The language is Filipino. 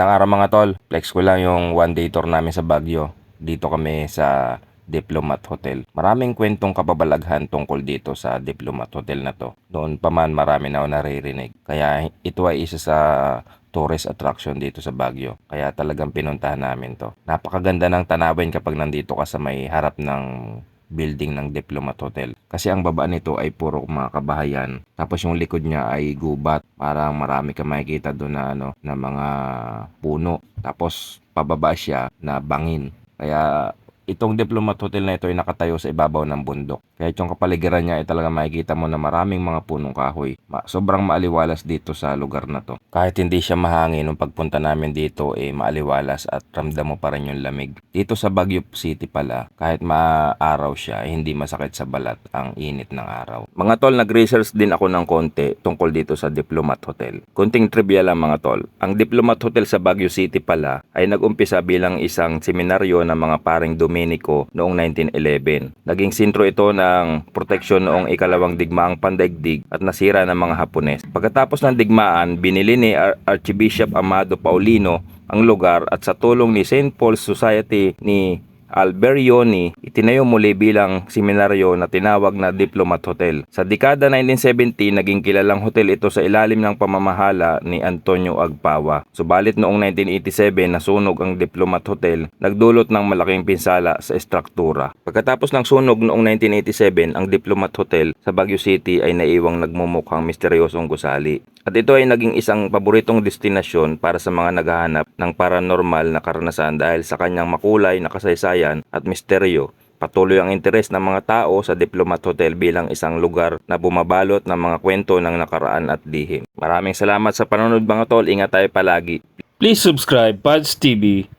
Magandang araw mga tol. Flex ko lang yung one day tour namin sa Baguio. Dito kami sa Diplomat Hotel. Maraming kwentong kababalaghan tungkol dito sa Diplomat Hotel na to. Noon pa man marami na ako naririnig. Kaya ito ay isa sa tourist attraction dito sa Baguio. Kaya talagang pinuntahan namin to. Napakaganda ng tanawin kapag nandito ka sa may harap ng building ng Diplomat Hotel. Kasi ang baba nito ay puro mga kabahayan. Tapos yung likod niya ay gubat. Parang marami ka makikita doon na na mga puno. Tapos pababa siya na bangin. Kaya itong Diplomat Hotel na ito ay nakatayo sa ibabaw ng bundok. Kaya yung kapaligiran niya ay talaga makikita mo na maraming mga punong kahoy. Sobrang maaliwalas dito sa lugar na to. Kahit hindi siya mahangin, nung pagpunta namin dito maaliwalas at ramdam mo pa rin yung lamig. Dito sa Baguio City pala, kahit maaraw siya, hindi masakit sa balat ang init ng araw. Mga tol, nag-research din ako ng konti tungkol dito sa Diplomat Hotel. Kunting trivia lang mga tol. Ang Diplomat Hotel sa Baguio City pala ay nag-umpisa bilang isang seminaryo ng mga paring Dominico noong 1911. Naging sentro ito ng proteksyon noong ikalawang digmaang pandaigdig at nasira ng mga Hapones. Pagkatapos ng digmaan, binili ni Archbishop Amado Paulino ang lugar at sa tulong ni St. Paul's Society ni Alberioni, itinayo muli bilang seminaryo na tinawag na Diplomat Hotel. Sa dekada 1970, naging kilalang hotel ito sa ilalim ng pamamahala ni Antonio Agpawa. Subalit noong 1987, nasunog ang Diplomat Hotel, nagdulot ng malaking pinsala sa estruktura. Pagkatapos ng sunog noong 1987, ang Diplomat Hotel sa Baguio City ay naiwang nagmumukhang misteryosong gusali. At ito ay naging isang paboritong destinasyon para sa mga naghahanap ng paranormal na karanasan dahil sa kanyang makulay na kasaysayan at misteryo. Patuloy ang interes ng mga tao sa Diplomat Hotel bilang isang lugar na bumabalot ng mga kwento ng nakaraan at lihim. Maraming salamat sa panonood mga tol. Ingat tayo palagi. Please subscribe Pads TV.